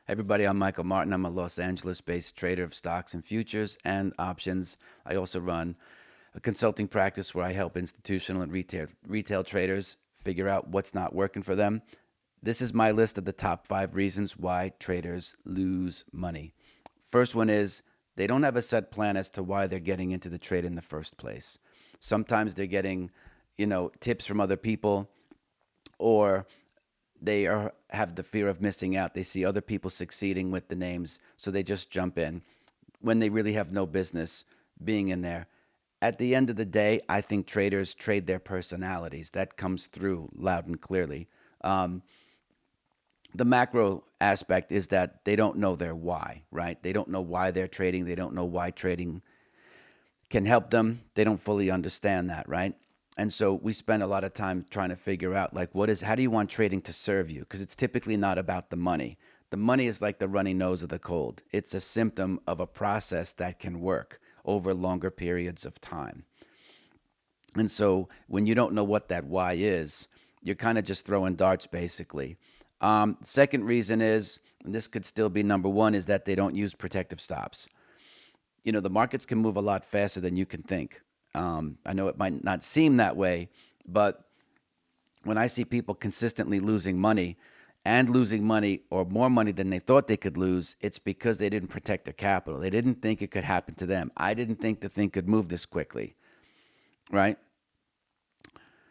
Everybody, I'm Michael Martin. I'm a Los Angeles-based trader of stocks and futures and options. I also run a consulting practice where I help institutional and retail traders figure out what's not working for them. This is my list of the top 5 reasons why traders lose money. First one is they don't have a set plan as to why they're getting into the trade in the first place. Sometimes they're getting, tips from other people, or have the fear of missing out. They see other people succeeding with the names, so they just jump in when they really have no business being in there. At the end of the day, I think traders trade their personalities. That comes through loud and clearly. Um, the macro aspect is that they don't know their why, right? They don't know why they're trading. They don't know why trading can help them. They don't fully understand that, right? And so we spend a lot of time trying to figure out like how do you want trading to serve you? Because it's typically not about the money. The money is like the runny nose of the cold. It's a symptom of a process that can work over longer periods of time. And so when you don't know what that why is, you're kind of just throwing darts basically. Second reason is, and this could still be number one, is that they don't use protective stops. The markets can move a lot faster than you can think. I know it might not seem that way, but when I see people consistently losing money and losing money or more money than they thought they could lose, it's because they didn't protect their capital. They didn't think it could happen to them. I didn't think the thing could move this quickly, right?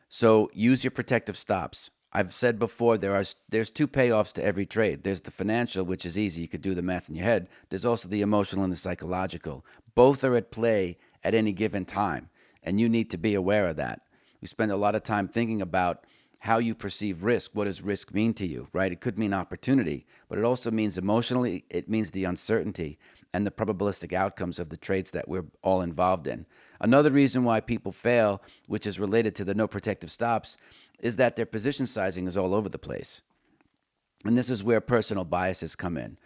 So use your protective stops. I've said before there's two payoffs to every trade. There's the financial, which is easy. You could do the math in your head. There's also the emotional and the psychological. Both are at play at any given time, and you need to be aware of that. We spend a lot of time thinking about how you perceive risk. What does risk mean to you, right? It could mean opportunity, but it also means emotionally, it means the uncertainty and the probabilistic outcomes of the trades that we're all involved in. Another reason why people fail, which is related to the no protective stops, is that their position sizing is all over the place. And this is where personal biases come in.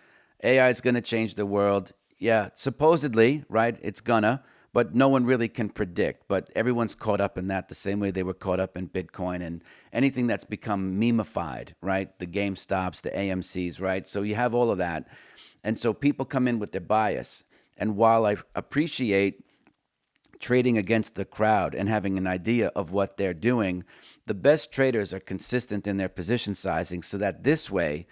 AI is going to change the world. Yeah, supposedly, right? It's gonna, but no one really can predict. But everyone's caught up in that the same way they were caught up in Bitcoin and anything that's become memeified, right? The GameStops, the AMCs, right? So you have all of that. And so people come in with their bias. And while I appreciate trading against the crowd and having an idea of what they're doing, the best traders are consistent in their position sizing so that this way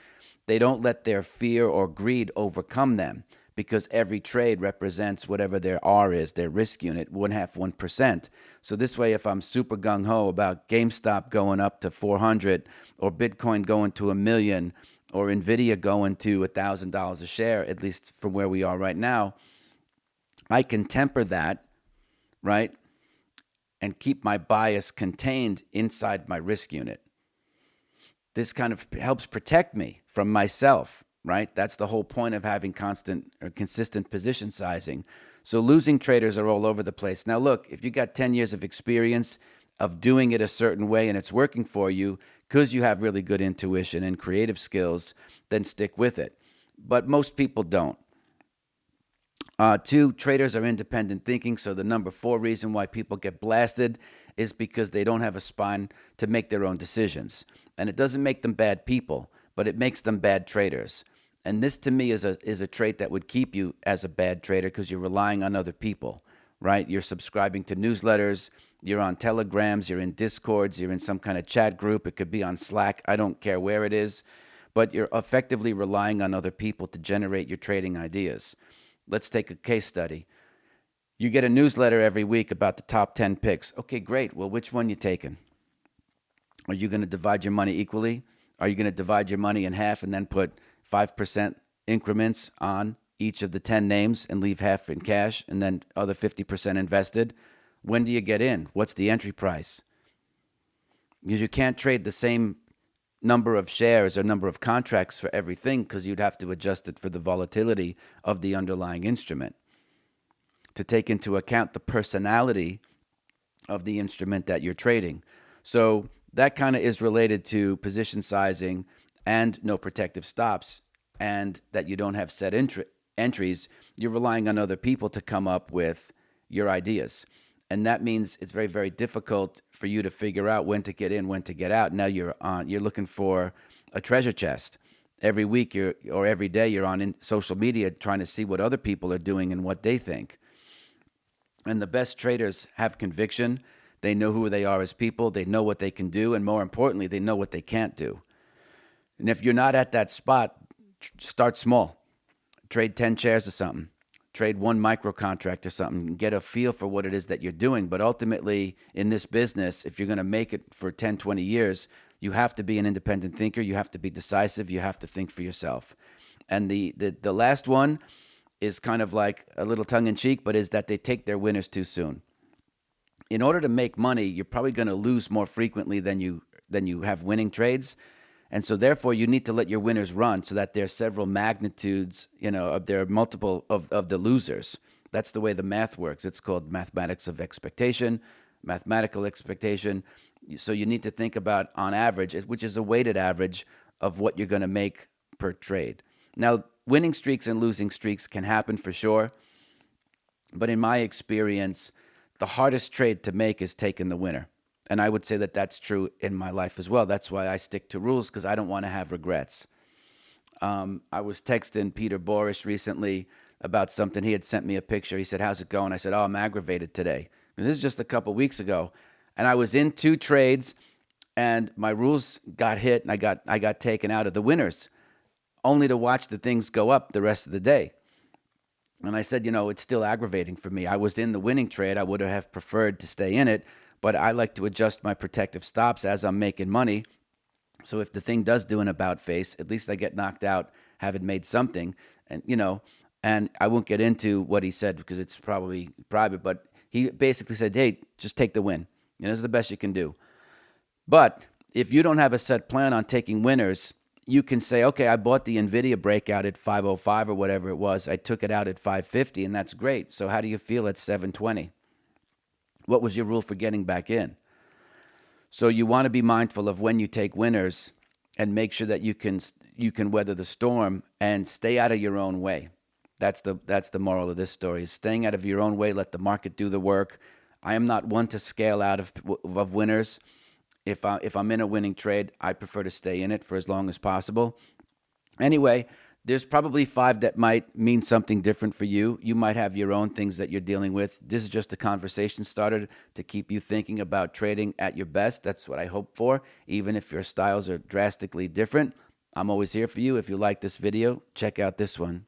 they don't let their fear or greed overcome them, because every trade represents whatever their R is, their risk unit, 1/2, 1%. So this way, if I'm super gung-ho about GameStop going up to 400 or Bitcoin going to 1 million or NVIDIA going to $1,000 a share, at least from where we are right now, I can temper that, right? And keep my bias contained inside my risk unit. This kind of helps protect me from myself, right? That's the whole point of having constant or consistent position sizing. So losing traders are all over the place. Now, look, if you got 10 years of experience of doing it a certain way and it's working for you because you have really good intuition and creative skills, then stick with it. But most people don't. Two, traders are independent thinking. So the number 4 reason why people get blasted is because they don't have a spine to make their own decisions. And it doesn't make them bad people, but it makes them bad traders. And this to me is a trait that would keep you as a bad trader because you're relying on other people, right? You're subscribing to newsletters, you're on telegrams, you're in discords, you're in some kind of chat group. It could be on Slack. I don't care where it is, but you're effectively relying on other people to generate your trading ideas. Let's take a case study. You get a newsletter every week about the top 10 picks. Okay, great. Well, which one you taking? Are you going to divide your money equally? Are you going to divide your money in half and then put 5% increments on each of the 10 names and leave half in cash and then other 50% invested? When do you get in? What's the entry price? Because you can't trade the same number of shares or number of contracts for everything because you'd have to adjust it for the volatility of the underlying instrument to take into account the personality of the instrument that you're trading. So that kind of is related to position sizing and no protective stops, and that you don't have set entries. You're relying on other people to come up with your ideas. And that means it's very, very difficult for you to figure out when to get in, when to get out. Now you're looking for a treasure chest. Every week or every day you're on social media trying to see what other people are doing and what they think. And the best traders have conviction. They know who they are as people. They know what they can do. And more importantly, they know what they can't do. And if you're not at that spot, start small. Trade 10 shares or something. Trade one micro contract or something. Get a feel for what it is that you're doing. But ultimately, in this business, if you're going to make it for 10, 20 years, you have to be an independent thinker. You have to be decisive. You have to think for yourself. And the last one is kind of like a little tongue-in-cheek, but is that they take their winners too soon. In order to make money, you're probably going to lose more frequently than you have winning trades. And so therefore, you need to let your winners run so that there are several magnitudes, there are multiple of the losers. That's the way the math works. It's called mathematics of expectation, mathematical expectation. So you need to think about on average, which is a weighted average of what you're going to make per trade. Now, winning streaks and losing streaks can happen for sure. But in my experience, the hardest trade to make is taking the winner. And I would say that that's true in my life as well. That's why I stick to rules, because I don't want to have regrets. I was texting Peter Boris recently about something. He had sent me a picture. He said, "How's it going?" I said, "Oh, I'm aggravated today." And this is just a couple weeks ago. And I was in 2 trades, and my rules got hit, and I got taken out of the winners, only to watch the things go up the rest of the day. And I said, it's still aggravating for me. I was in the winning trade. I would have preferred to stay in it, but I like to adjust my protective stops as I'm making money. So if the thing does do an about face, at least I get knocked out having made something. And I won't get into what he said because it's probably private, but he basically said, "Hey, just take the win. This is the best you can do." But if you don't have a set plan on taking winners, you can say, "Okay, I bought the NVIDIA breakout at 505 or whatever it was. I took it out at 550, and that's great. So how do you feel at 720? What was your rule for getting back in?" So you want to be mindful of when you take winners and make sure that you can weather the storm and stay out of your own way. That's the moral of this story, is staying out of your own way. Let the market do the work. I am not one to scale out of winners. If I'm in a winning trade, I prefer to stay in it for as long as possible. Anyway, there's probably 5 that might mean something different for you. You might have your own things that you're dealing with. This is just a conversation starter to keep you thinking about trading at your best. That's what I hope for, even if your styles are drastically different. I'm always here for you. If you like this video, check out this one.